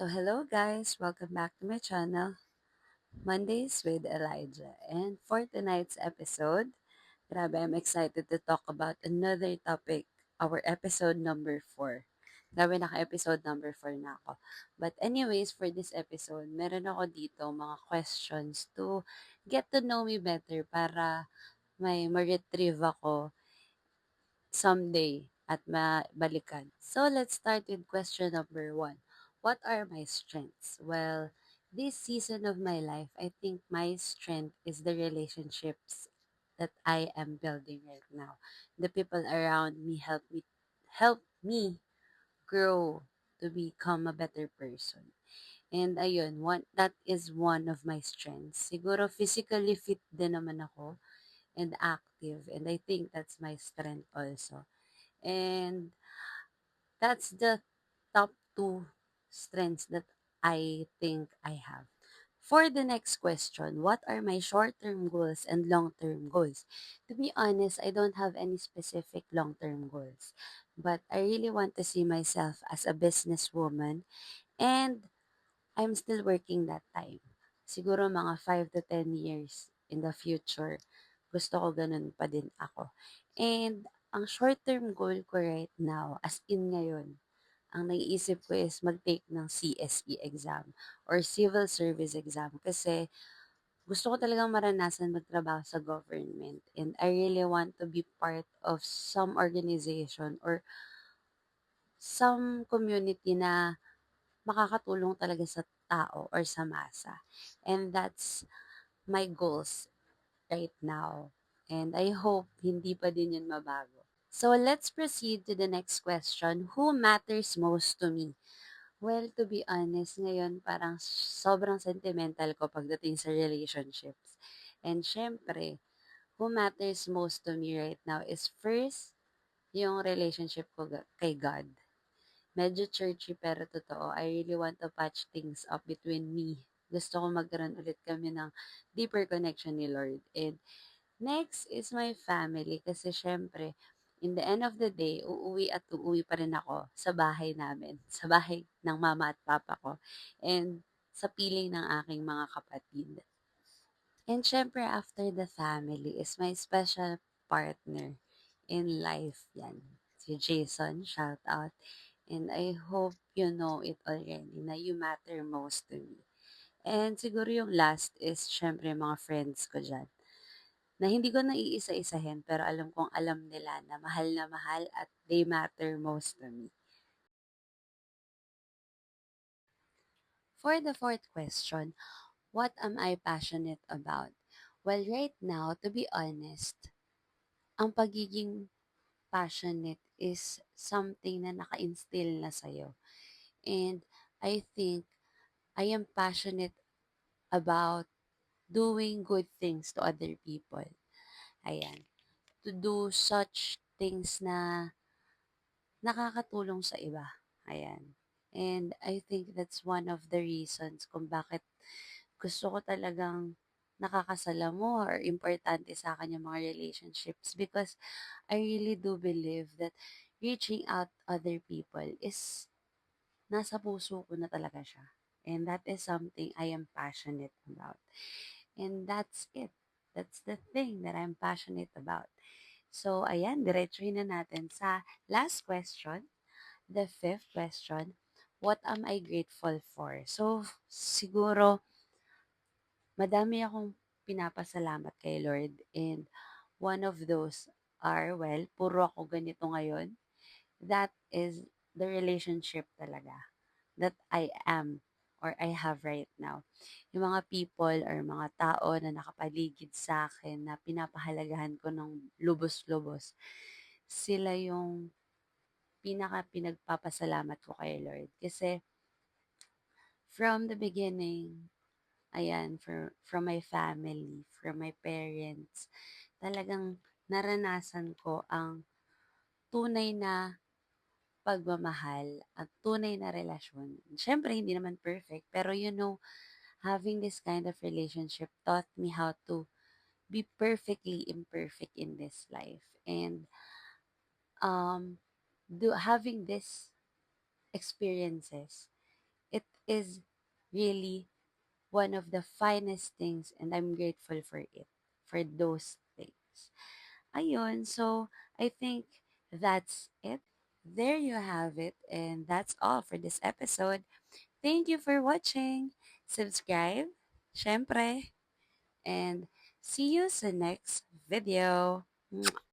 So, hello guys, welcome back to my channel, Mondays with Elijah. And for tonight's episode, grabe, I'm excited to talk about another topic, our episode number 4. Grabe, naka-episode number 4 na ako. But anyways, for this episode, meron ako dito mga questions to get to know me better para may ma-retrieve ako someday at mabalikan. So let's start with question number 1. What are my strengths? Well, this season of my life, I think my strength is the relationships that I am building right now. The people around me help me grow to become a better person. And ayun, that is one of my strengths. Siguro physically fit din naman ako and active, and I think that's my strength also. And that's the top two strengths that I think I have. For the next question, what are my short-term goals and long-term goals? To be honest, I don't have any specific long-term goals, but I really want to see myself as a businesswoman, and I'm still working that time. Siguro mga 5 to 10 years in the future, gusto ko ganun pa din ako. And ang short-term goal ko right now, as in ngayon, ang naiisip ko is mag-take ng CSE exam or Civil Service exam kasi gusto ko talagang maranasan magtrabaho sa government, and I really want to be part of some organization or some community na makakatulong talaga sa tao or sa masa. And that's my goals right now. And I hope hindi pa din yun mabago. So let's proceed to the next question. Who matters most to me? Well, to be honest, ngayon parang sobrang sentimental ko pagdating sa relationships. And syempre, who matters most to me right now is first, yung relationship ko kay God. Medyo churchy pero totoo. I really want to patch things up between me. Gusto ko magkaroon ulit kami ng deeper connection ni Lord. And next is my family kasi syempre, in the end of the day, uuwi at uuwi pa rin ako sa bahay namin, sa bahay ng mama at papa ko, and sa piling ng aking mga kapatid. And syempre, after the family is my special partner in life yan. Si Jason, shout out. And I hope you know it already na you matter most to me. And siguro yung last is syempre mga friends ko dyan na hindi ko na iisa-isahin pero alam kong alam nila na mahal at they matter most to me. For the fourth question, what am I passionate about? Well, right now, to be honest, ang pagiging passionate is something na naka-instill na sa'yo. And I think I am passionate about doing good things to other people. Ayan. To do such things na nakakatulong sa iba. Ayan. And I think that's one of the reasons kung bakit gusto ko talagang nakakasalamu or importante sa akin yung mga relationships, because I really do believe that reaching out other people is nasa puso ko na talaga siya. And that is something I am passionate about. And that's it. That's the thing that I'm passionate about. So, ayan, diretsuhin na natin sa last question. The fifth question, what am I grateful for? So, siguro, madami akong pinapasalamat kay Lord. And one of those are, well, puro ako ganito ngayon. That is the relationship talaga that I am or I have right now. Yung mga people or mga tao na nakapaligid sa akin na pinapahalagahan ko ng lubos-lubos, sila yung pinagpapasalamat ko kay Lord. Kasi from the beginning, ayan, from my family, from my parents, talagang naranasan ko ang tunay na pagmamahal at tunay na relasyon. Siyempre, hindi naman perfect, pero having this kind of relationship taught me how to be perfectly imperfect in this life. And having these experiences It is really one of the finest things, and I'm grateful for it, for those things. Ayun, so I think that's it. There you have it, and that's all for this episode. Thank you for watching. Subscribe, syempre, and see you sa next video.